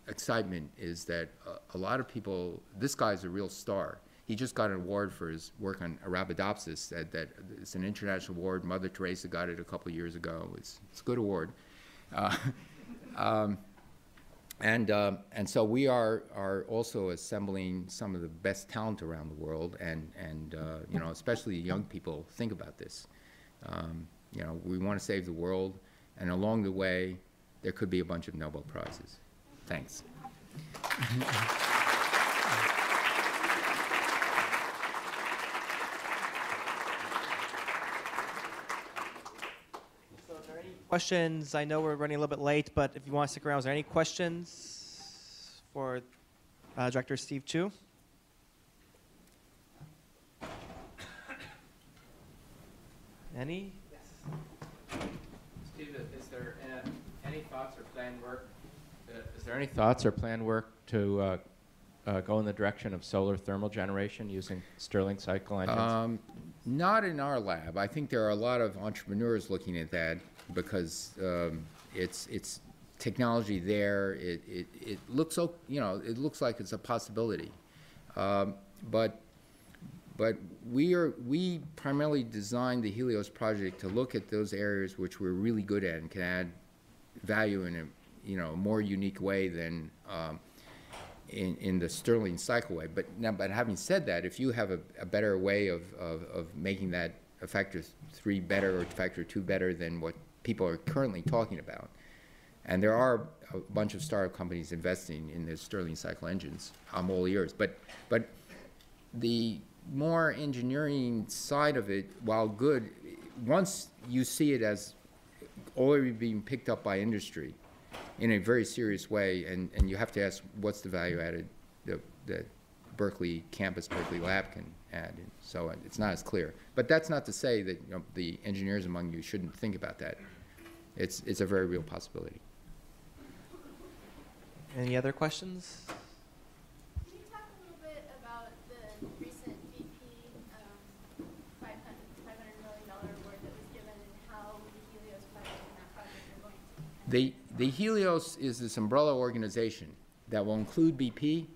excitement, is that a lot of people, this guy's a real star. He just got an award for his work on Arabidopsis. That it's an international award. Mother Teresa got it a couple of years ago. It's a good award. And so we are also assembling some of the best talent around the world, and you know, especially young people think about this. You know, we want to save the world, and along the way, there could be a bunch of Nobel Prizes. Thanks. Questions? I know we're running a little bit late, but if you want to stick around, is there any questions for Director Steve Chu? Any? Yes. Steve, is there any thoughts or planned work Is there any thoughts or planned work to go in the direction of solar thermal generation using Stirling cycle engines? Not in our lab. I think there are a lot of entrepreneurs looking at that because it's technology there. It looks it looks like it's a possibility, but we primarily designed the Helios project to look at those areas which we're really good at and can add value in a more unique way than in the Stirling cycle way. But having said that, if you have a better way of making that a factor 3 better or factor 2 better than what people are currently talking about, and there are a bunch of startup companies investing in the Stirling cycle engines, I'm all ears. But the more engineering side of it, while good, once you see it as already being picked up by industry in a very serious way, and you have to ask what's the value added that Berkeley campus, Berkeley Lab can add. And so it's not as clear. But that's not to say that the engineers among you shouldn't think about that. It's a very real possibility. Any other questions? Can you talk a little bit about the recent BP $500 million award that was given and how the Helios project and that project are going to? The Helios is this umbrella organization that will include BP.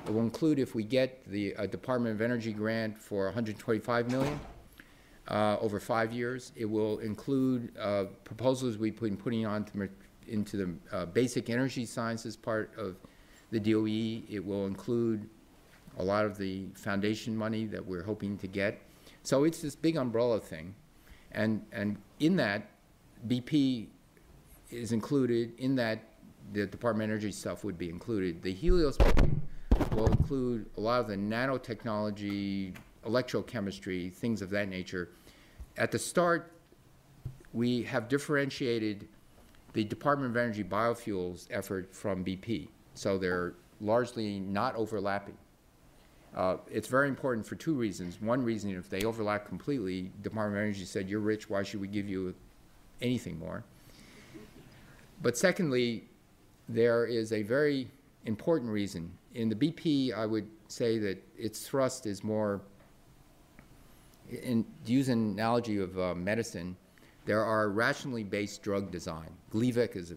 It will include, if we get the Department of Energy grant for $125 million over 5 years. It will include proposals we've been putting on into the basic energy sciences part of the DOE. It will include a lot of the foundation money that we're hoping to get. So it's this big umbrella thing. And in that, BP is included. In that, the Department of Energy stuff would be included. The Helios will include a lot of the nanotechnology, electrochemistry, things of that nature. At the start, we have differentiated the Department of Energy biofuels effort from BP. So they're largely not overlapping. It's very important for 2 reasons. One reason, if they overlap completely, Department of Energy said, you're rich, why should we give you anything more? But secondly, there is a very important reason. In the BP, I would say that its thrust is more, to use an analogy of medicine, there are rationally based drug design. Gleevec is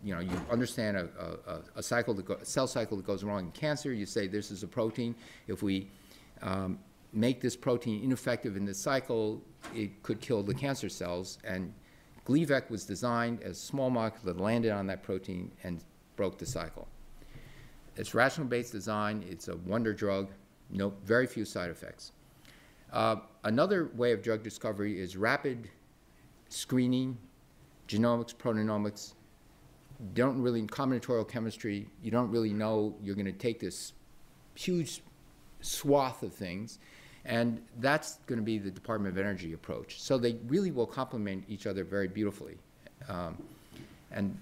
you understand a cell cycle that goes wrong in cancer. You say this is a protein. If we make this protein ineffective in this cycle, it could kill the cancer cells. And Gleevec was designed as a small molecule that landed on that protein and broke the cycle. It's rational-based design. It's a wonder drug. Very few side effects. Another way of drug discovery is rapid screening, genomics, proteomics. Combinatorial chemistry, you don't really know. You're going to take this huge swath of things, and that's going to be the Department of Energy approach. So they really will complement each other very beautifully. And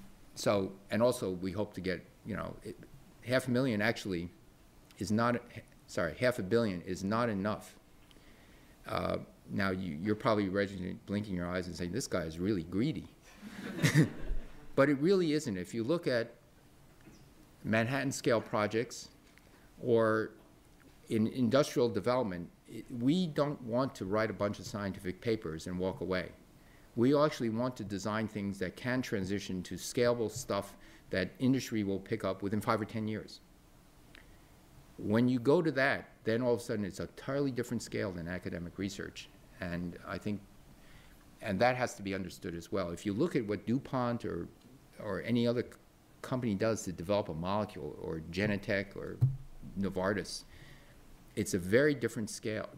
also we hope to get, $500,000 actually is not, $500 million is not enough. Now, you're probably blinking your eyes and saying, this guy is really greedy. But it really isn't. If you look at Manhattan-scale projects or in industrial development, we don't want to write a bunch of scientific papers and walk away. We actually want to design things that can transition to scalable stuff that industry will pick up within 5 or 10 years. When you go to that, then all of a sudden it's a entirely different scale than academic research. And I think, and that has to be understood as well. If you look at what DuPont or any other company does to develop a molecule, or Genentech or Novartis, it's a very different scale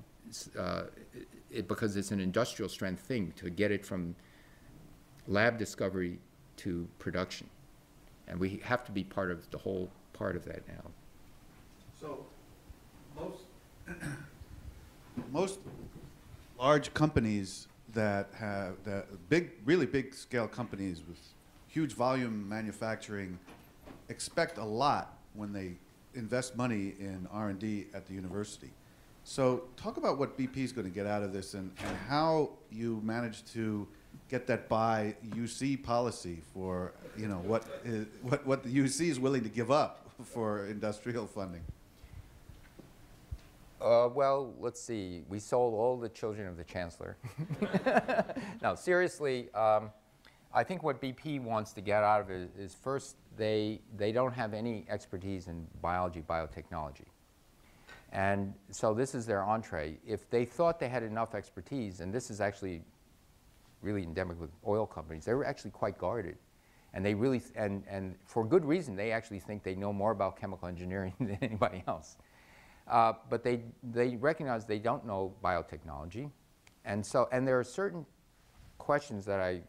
because it's an industrial strength thing to get it from lab discovery to production. And we have to be part of the whole part of that now. So most large companies that have really big scale companies with huge volume manufacturing expect a lot when they invest money in R&D at the university. So talk about what BP is going to get out of this and how you manage to get that by UC policy for, you know, what the UC is willing to give up for industrial funding? Well, let's see. We sold all the children of the chancellor. No, seriously, I think what BP wants to get out of it is first, they don't have any expertise in biology, biotechnology. And so this is their entree. If they thought they had enough expertise, and this is actually really endemic with oil companies, they were actually quite guarded. And they really, and for good reason, they actually think they know more about chemical engineering than anybody else. But they recognize they don't know biotechnology. And there are certain questions that I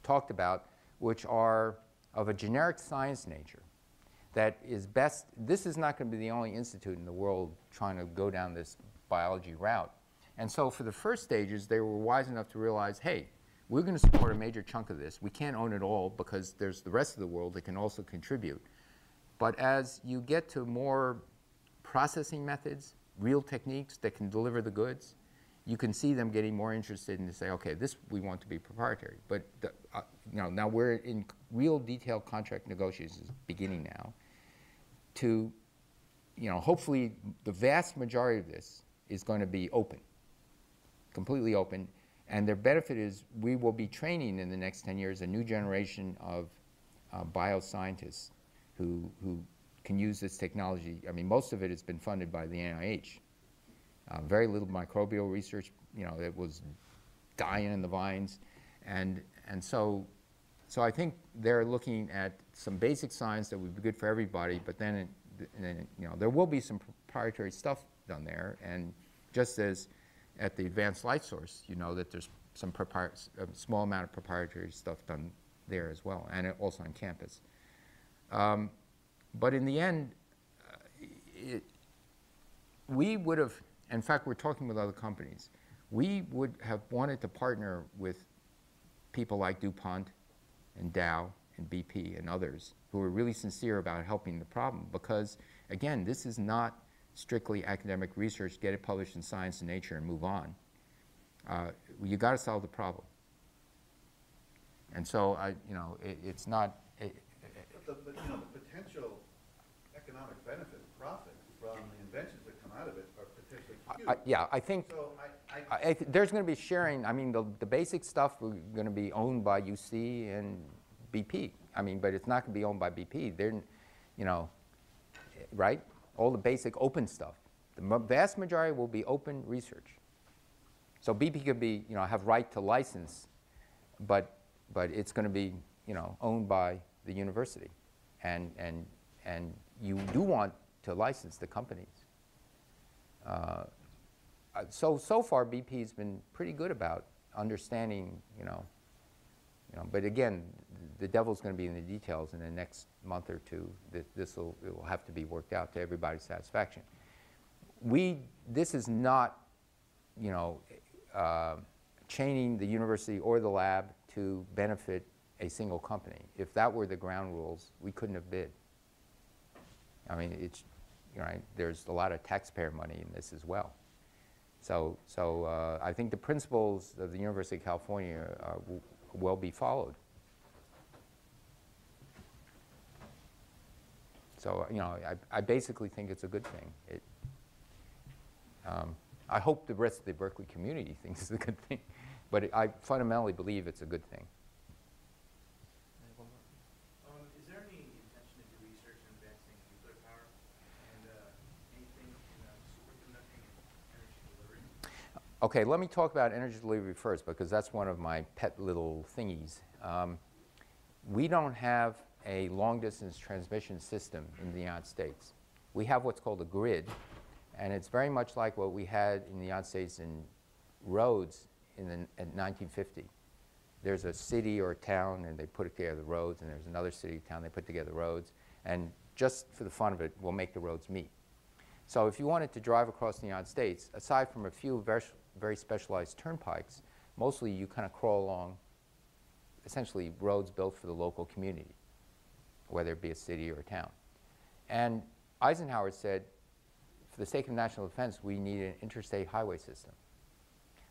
talked about which are of a generic science nature that is best. This is not going to be the only institute in the world trying to go down this biology route. And so for the first stages, they were wise enough to realize, hey, we're going to support a major chunk of this. We can't own it all because there's the rest of the world that can also contribute. But as you get to more processing methods, real techniques that can deliver the goods, you can see them getting more interested in to say, okay, this we want to be proprietary. But now we're in real detailed contract negotiations beginning now to, hopefully the vast majority of this is going to be open, completely open. And their benefit is we will be training in the next 10 years a new generation of bioscientists who can use this technology. I mean, most of it has been funded by the NIH. Very little microbial research, that was dying in the vines. And so I think they're looking at some basic science that would be good for everybody, but then, there will be some proprietary stuff done there. And just as at the Advanced Light Source, that there's some a small amount of proprietary stuff done there as well, and also on campus. But in the end, we would have, in fact, we're talking with other companies, we would have wanted to partner with people like DuPont and Dow and BP and others who are really sincere about helping the problem, because, again, this is not strictly academic research, get it published in Science and Nature and move on. You got to solve the problem. And so, it's not... But the potential economic benefit, profit from the inventions that come out of it are potentially huge. Yeah, I think so there's going to be sharing. I mean, the basic stuff are going to be owned by UC and BP. I mean, but it's not going to be owned by BP. They're, right? All the basic open stuff. The vast majority will be open research. So BP could be, have right to license, but it's going to be, owned by the university, and you do want to license the companies. So far BP's been pretty good about understanding, but again, the devil's going to be in the details in the next month or two. It will have to be worked out to everybody's satisfaction. This is not, chaining the university or the lab to benefit a single company. If that were the ground rules, we couldn't have bid. I mean, it's, right, there's a lot of taxpayer money in this as well. So I think the principles of the University of California will be followed. So, I basically think it's a good thing. I hope the rest of the Berkeley community thinks it's a good thing, but I fundamentally believe it's a good thing. Is there any intention to do research in advancing nuclear power and anything in superconducting and energy delivery? Okay, let me talk about energy delivery first, because that's one of my pet little thingies. We don't have a long-distance transmission system in the United States. We have what's called a grid, and it's very much like what we had in the United States in roads in 1950. There's a city or a town, and they put together the roads, and there's another city or town, they put together roads, and just for the fun of it, we'll make the roads meet. So if you wanted to drive across the United States, aside from a few very specialized turnpikes, mostly you kind of crawl along, essentially roads built for the local community, whether it be a city or a town. And Eisenhower said, for the sake of national defense, we need an interstate highway system.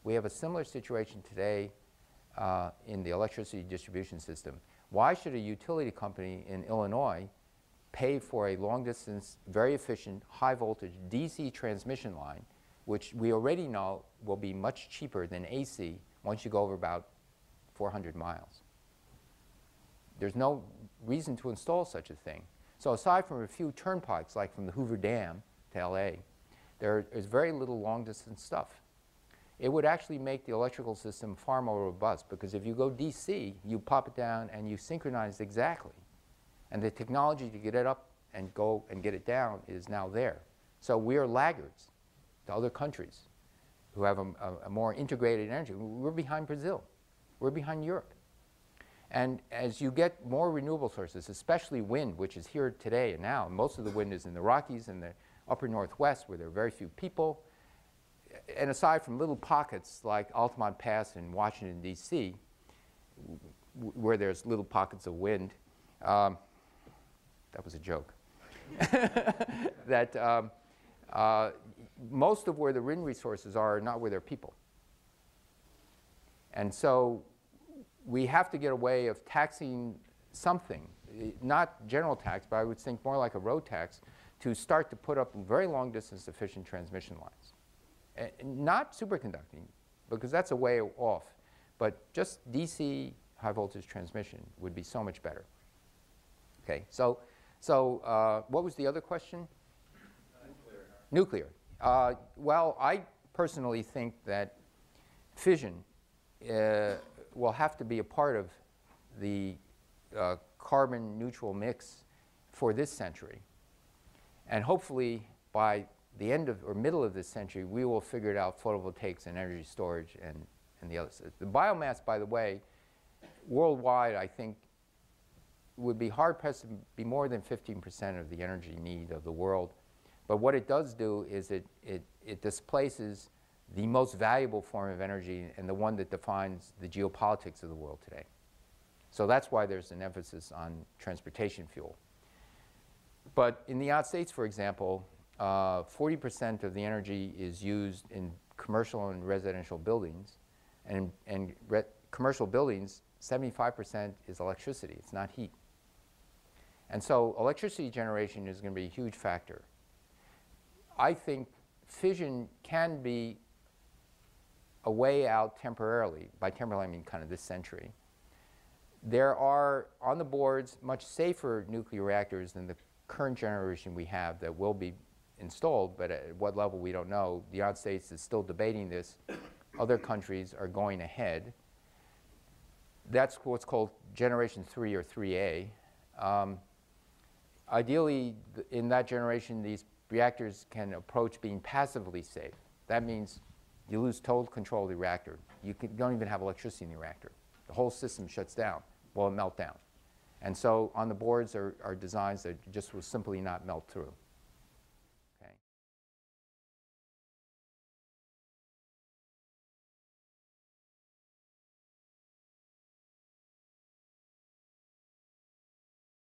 We have a similar situation today in the electricity distribution system. Why should a utility company in Illinois pay for a long-distance, very efficient, high-voltage DC transmission line, which we already know will be much cheaper than AC once you go over about 400 miles? There's no reason to install such a thing. So aside from a few turnpikes, like from the Hoover Dam to LA, there is very little long-distance stuff. It would actually make the electrical system far more robust, because if you go DC, you pop it down and you synchronize exactly. And the technology to get it up and go and get it down is now there. So we are laggards to other countries who have a more integrated energy. We're behind Brazil. We're behind Europe. And as you get more renewable sources, especially wind, which is here today and now, most of the wind is in the Rockies and the upper Northwest, where there are very few people. And aside from little pockets like Altamont Pass in Washington, D.C., where there's little pockets of wind, that was a joke, that most of where the wind resources are not where there are people. And so we have to get a way of taxing something, not general tax, but I would think more like a road tax, to start to put up very long-distance efficient transmission lines. Not superconducting, because that's a way off, but just DC high-voltage transmission would be so much better. Okay, so what was the other question? Nuclear. Well, I personally think that fission will have to be a part of the carbon neutral mix for this century. And hopefully by the end of or middle of this century, we will figure it out, photovoltaics and energy storage and the others. The biomass, by the way, worldwide, I think, would be hard-pressed to be more than 15% of the energy need of the world. But what it does do is it displaces the most valuable form of energy and the one that defines the geopolitics of the world today. So that's why there's an emphasis on transportation fuel. But in the United States, for example, 40% of the energy is used in commercial and residential buildings. And commercial buildings, 75% is electricity. It's not heat. And so electricity generation is going to be a huge factor. I think fission can be a way out temporarily. By temporarily, I mean kind of this century. There are, on the boards, much safer nuclear reactors than the current generation we have that will be installed, but at what level we don't know. The United States is still debating this. Other countries are going ahead. That's what's called Generation 3 or 3A. Ideally, in that generation, these reactors can approach being passively safe. That means you lose total control of the reactor. You don't even have electricity in the reactor. The whole system shuts down. Well, it melt down. And so on the boards are designs that just will simply not melt through.